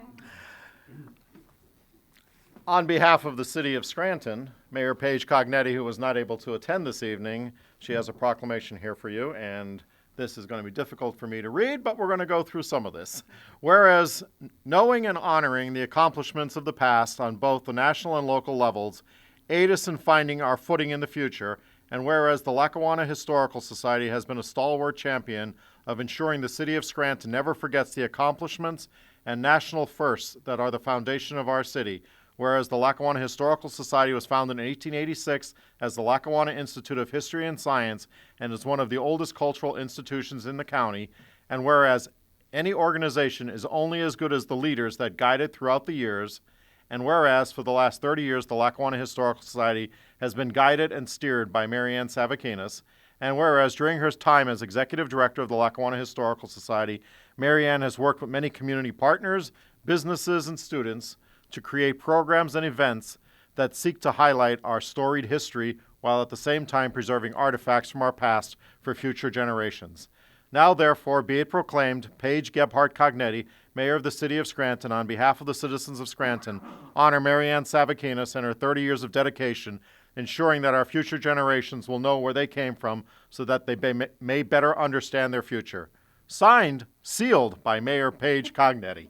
On behalf of the city of Scranton, Mayor Paige Cognetti, who was not able to attend this evening, she has a proclamation here for you, and this is going to be difficult for me to read, but we're going to go through some of this. Whereas, knowing and honoring the accomplishments of the past on both the national and local levels aid us in finding our footing in the future, and whereas the Lackawanna Historical Society has been a stalwart champion of ensuring the city of Scranton never forgets the accomplishments and national firsts that are the foundation of our city, whereas the Lackawanna Historical Society was founded in 1886 as the Lackawanna Institute of History and Science and is one of the oldest cultural institutions in the county, and whereas any organization is only as good as the leaders that guide it throughout the years, and whereas for the last 30 years the Lackawanna Historical Society has been guided and steered by Moran Savakinus, and whereas during her time as executive director of the Lackawanna Historical Society, Mary Ann has worked with many community partners, businesses, and students to create programs and events that seek to highlight our storied history while at the same time preserving artifacts from our past for future generations. Now, therefore, be it proclaimed, Paige Gebhardt Cognetti, Mayor of the City of Scranton, on behalf of the citizens of Scranton, honor Mary Ann Savakinus and her 30 years of dedication, ensuring that our future generations will know where they came from so that they may better understand their future. Signed, sealed by Mayor Paige Cognetti.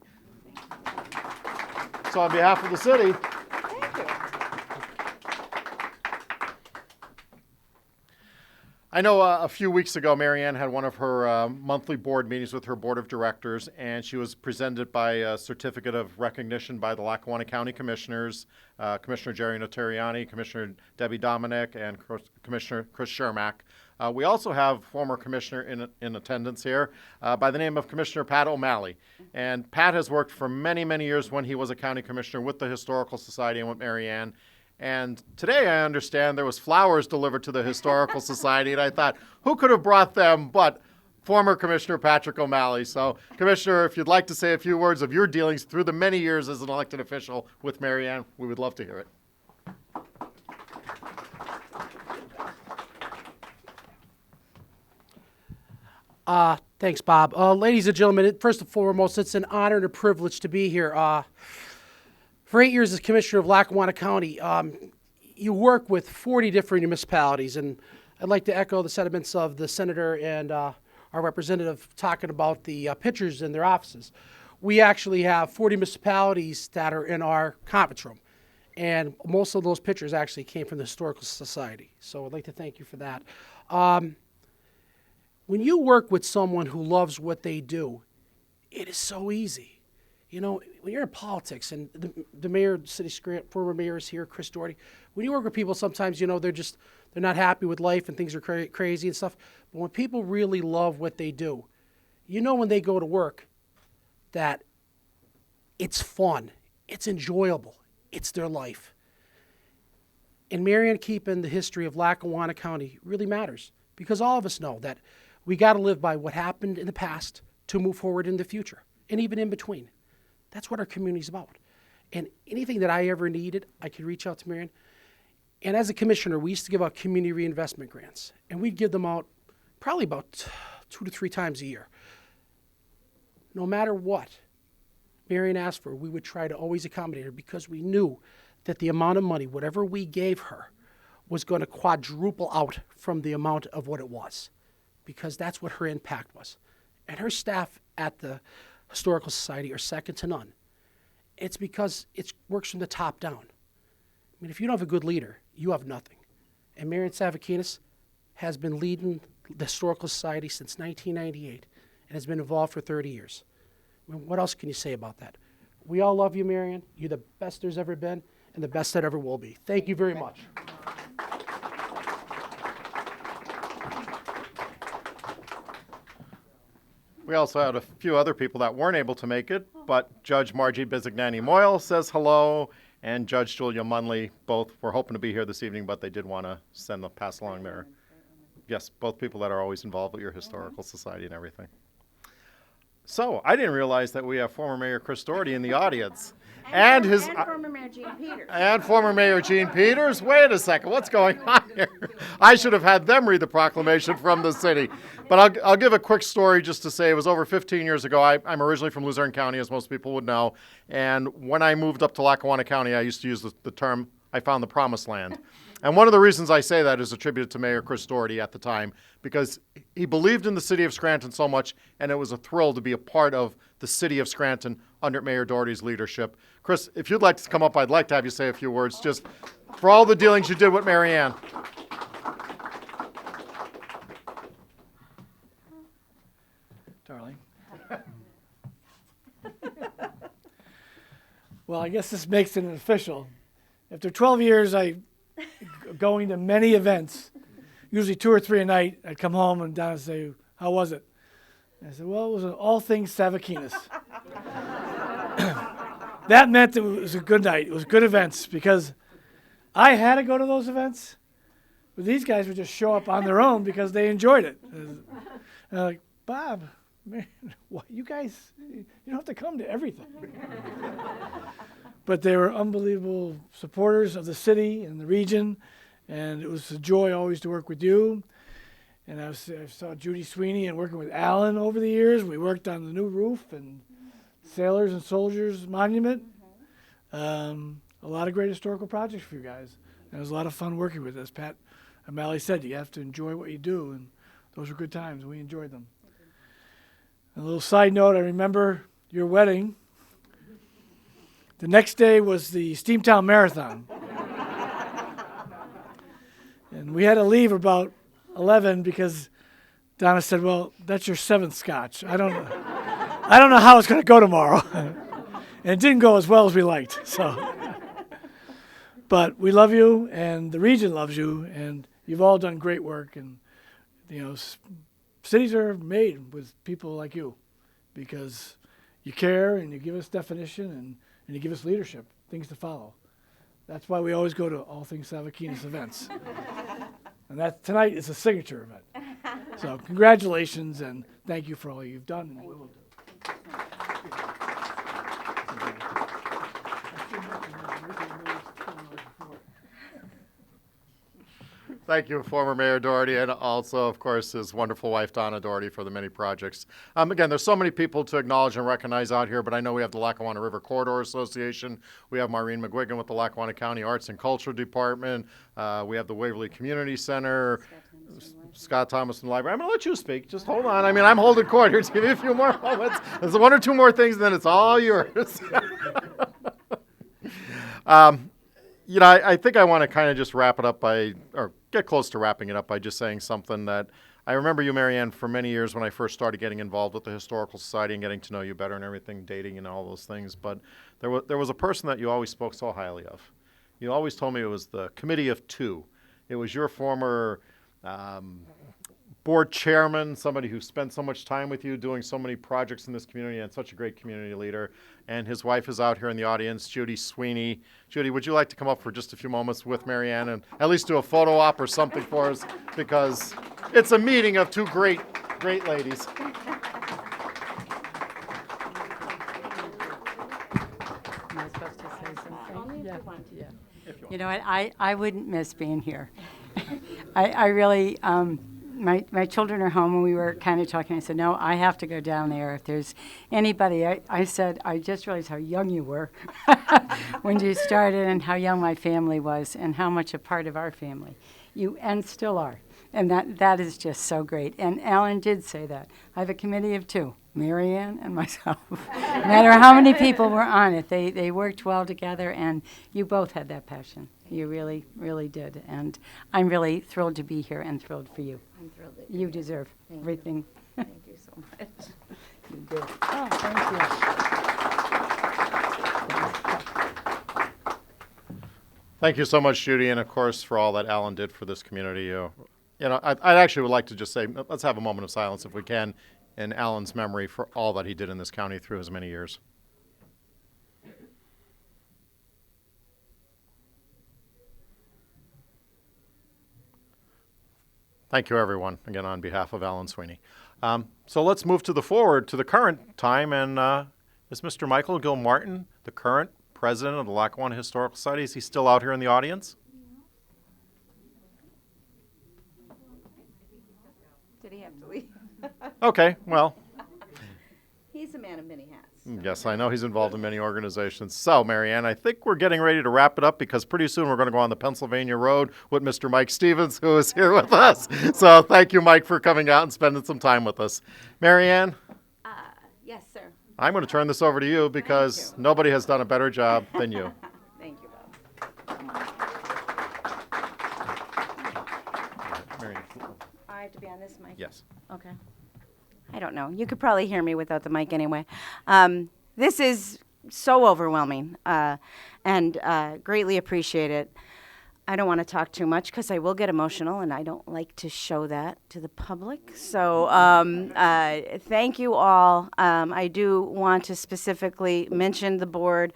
So on behalf of the city, Thank you. I know a few weeks ago, Mary Ann had one of her monthly board meetings with her board of directors, and she was presented by a certificate of recognition by the Lackawanna County Commissioners, Commissioner Jerry Notariani, Commissioner Debbie Dominic, and Commissioner Chris Shermack. We also have former commissioner in attendance here by the name of Commissioner Pat O'Malley. And Pat has worked for many, many years when he was a county commissioner with the Historical Society and with Mary Ann. And today I understand there was flowers delivered to the Historical Society, and I thought, who could have brought them but former Commissioner Patrick O'Malley. So, Commissioner, if you'd like to say a few words of your dealings through the many years as an elected official with Mary Ann, we would love to hear it. Thanks, Bob. Ladies and gentlemen, first and foremost, it's an honor and a privilege to be here. For 8 years as Commissioner of Lackawanna County, you work with 40 different municipalities, and I'd like to echo the sentiments of the Senator and our representative talking about the pictures in their offices. We actually have 40 municipalities that are in our conference room, and most of those pictures actually came from the Historical Society. So I'd like to thank you for that. When you work with someone who loves what they do, it is so easy. You know, when you're in politics, and the mayor, the city Scranton, former mayor is here, Chris Doherty, when you work with people, sometimes, you know, they're not happy with life and things are crazy and stuff. But when people really love what they do, you know when they go to work that it's fun, it's enjoyable, it's their life. And Mary Ann keeping the history of Lackawanna County really matters, because all of us know that we got to live by what happened in the past to move forward in the future, and even in between. That's what our community's about. And anything that I ever needed, I could reach out to Mary Ann. And as a commissioner, we used to give out community reinvestment grants, and we'd give them out probably about 2 to 3 times a year. No matter what Mary Ann asked for, we would try to always accommodate her, because we knew that the amount of money, whatever we gave her, was going to quadruple out from the amount of what it was, because that's what her impact was. And her staff at the Historical Society are second to none. It's because it works from the top down. I mean, if you don't have a good leader, you have nothing. And Moran Savakinus has been leading the Historical Society since 1998 and has been involved for 30 years. I mean, what else can you say about that? We all love you, Mary Ann. You're the best there's ever been and the best that ever will be. Thank you very much. We also had a few other people that weren't able to make it, but Judge Margie Bizignani-Moyle says hello, and Judge Julia Munley both were hoping to be here this evening, but they did want to pass along their, yes, both people that are always involved with your Historical Society and everything. So I didn't realize that we have former Mayor Chris Doherty in the audience. And his former Mayor Gene Peters. and former Mayor Gene Peters. Wait a second, what's going on here? I should have had them read the proclamation from the city. But I'll give a quick story just to say it was over 15 years ago. I'm originally from Luzerne County, as most people would know. And when I moved up to Lackawanna County, I used to use the term, I found the promised land. And one of the reasons I say that is attributed to Mayor Chris Doherty at the time, because he believed in the city of Scranton so much, and it was a thrill to be a part of the city of Scranton under Mayor Doherty's leadership. Chris, if you'd like to come up, I'd like to have you say a few words just for all the dealings you did with Mary Ann. Darling. Well, I guess this makes it an official. After 12 years, going to many events, usually 2 or 3 a night. I'd come home and Donna would say, "How was it?" And I said, "Well, it was an all things Savakinus." That meant it was a good night. It was good events because I had to go to those events, but these guys would just show up on their own because they enjoyed it. And I'm like, "Bob, man, you guys, you don't have to come to everything." But they were unbelievable supporters of the city and the region, and it was a joy always to work with you. And I saw Judy Sweeney and working with Alan over the years. We worked on the new roof and Sailors and Soldiers Monument. A lot of great historical projects for you guys. And it was a lot of fun working with us. Pat O'Malley said you have to enjoy what you do, and those were good times. We enjoyed them. And a little side note, I remember your wedding. The next day was the Steamtown Marathon. And we had to leave about 11 because Donna said, "Well, that's your 7th scotch. I don't know how it's going to go tomorrow." And it didn't go as well as we liked. But we love you, and the region loves you, and you've all done great work. And cities are made with people like you because you care and you give us definition and you give us leadership, things to follow. That's why we always go to All Things Savakinus events. And that tonight is a signature event. So congratulations and thank you for all you've done and will do. Thank you, former Mayor Doherty, and also, of course, his wonderful wife, Donna Doherty, for the many projects. Again, there's so many people to acknowledge and recognize out here, but I know we have the Lackawanna River Corridor Association. We have Maureen McGuigan with the Lackawanna County Arts and Culture Department. We have the Waverly Community Center. Scott Thomason Library. I'm going to let you speak. Just hold on. I mean, I'm holding court here to give you a few more moments. There's 1 or 2 more things, and then it's all yours. I think I want to kind of just wrap it up or get close to wrapping it up by just saying something that I remember you, Mary Ann, for many years when I first started getting involved with the Historical Society and getting to know you better and everything, dating and all those things. But there was a person that you always spoke so highly of. You always told me it was the Committee of Two. It was your former board chairman, somebody who spent so much time with you doing so many projects in this community and such a great community leader. And his wife is out here in the audience, Judy Sweeney. Judy, would you like to come up for just a few moments with Mary Ann and at least do a photo op or something for us? Because it's a meeting of 2 great ladies. Am I supposed to say something? Yeah. You know what? I wouldn't miss being here. I really, my children are home and we were kind of talking. I said, no, I have to go down there. If there's anybody, I said, I just realized how young you were when you started and how young my family was and how much a part of our family you and still are. And that is just so great. And Alan did say that. I have a committee of 2, Mary Ann and myself. No matter how many people were on it, they worked well together, and you both had that passion. You really, really did. And I'm really thrilled to be here and thrilled for you. I'm thrilled that You deserve everything. Thank you so much. You did. Oh, thank you. Thank you so much, Judy, and of course for all that Alan did for this community. I actually would like to just say, let's have a moment of silence if we can in Alan's memory for all that he did in this county through his many years. Thank you, everyone, again, on behalf of Alan Sweeney. So let's move to the current time, and is Mr. Michael Gilmartin the current president of the Lackawanna Historical Society. Is he still out here in the audience? Did he have to leave? Okay, well, He's a man of many hats. yes, I know he's involved in many organizations. So, Marianne, I think we're getting ready to wrap it up because pretty soon we're going to go on the Pennsylvania Road with Mr. Mike Stevens, who is here with us. So thank you, Mike, for coming out and spending some time with us. Marianne, Yes, sir. I'm going to turn this over to you because nobody has done a better job than you. Thank you, Bob. Marianne. I have to be on this mic. Yes. Okay. I don't know. You could probably hear me without the mic anyway. This is so overwhelming and greatly appreciate it. I don't want to talk too much because I will get emotional and I don't like to show that to the public. So thank you all. I do want to specifically mention the board.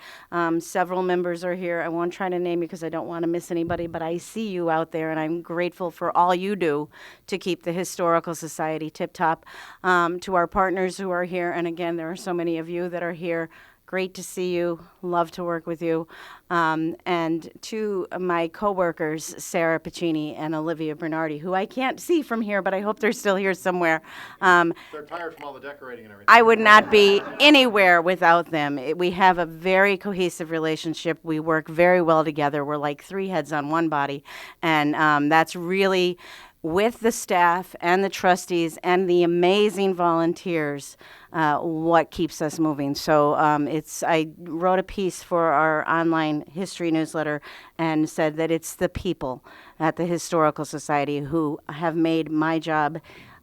Several members are here. I won't try to name you because I don't want to miss anybody, but I see you out there and I'm grateful for all you do to keep the Historical Society tip-top. To our partners who are here, and again, there are so many of you that are here. Great to see you. Love to work with you. And to my coworkers, Sarah Piccini and Olivia Bernardi, who I can't see from here, but I hope they're still here somewhere. They're tired from all the decorating and everything. I would not be anywhere without them. We have a very cohesive relationship. We work very well together. We're like three heads on one body. And that's really, with the staff and the trustees and the amazing volunteers, what keeps us moving. So I wrote a piece for our online history newsletter and said that it's the people at the Historical Society who have made my job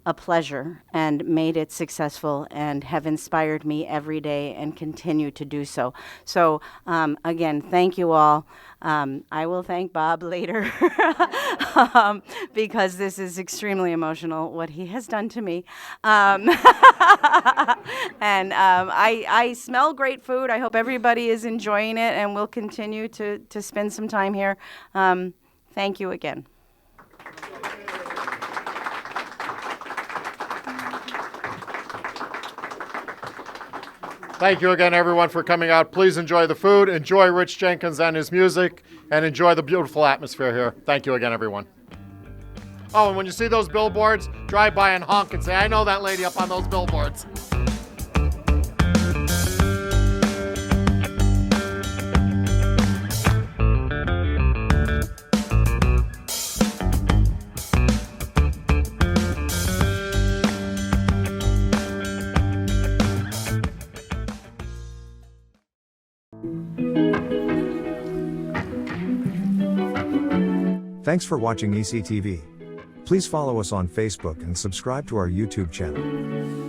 a pleasure and made it successful and have inspired me every day and continue to do so. So again, thank you all. I will thank Bob later because this is extremely emotional, what he has done to me. And I smell great food. I hope everybody is enjoying it and will continue to spend some time here. Thank you again. Thank you again, everyone, for coming out. Please enjoy the food, enjoy Rich Jenkins and his music, and enjoy the beautiful atmosphere here. Thank you again, everyone. Oh, and when you see those billboards, drive by and honk and say, I know that lady up on those billboards. Thanks for watching ECTV. Please follow us on Facebook and subscribe to our YouTube channel.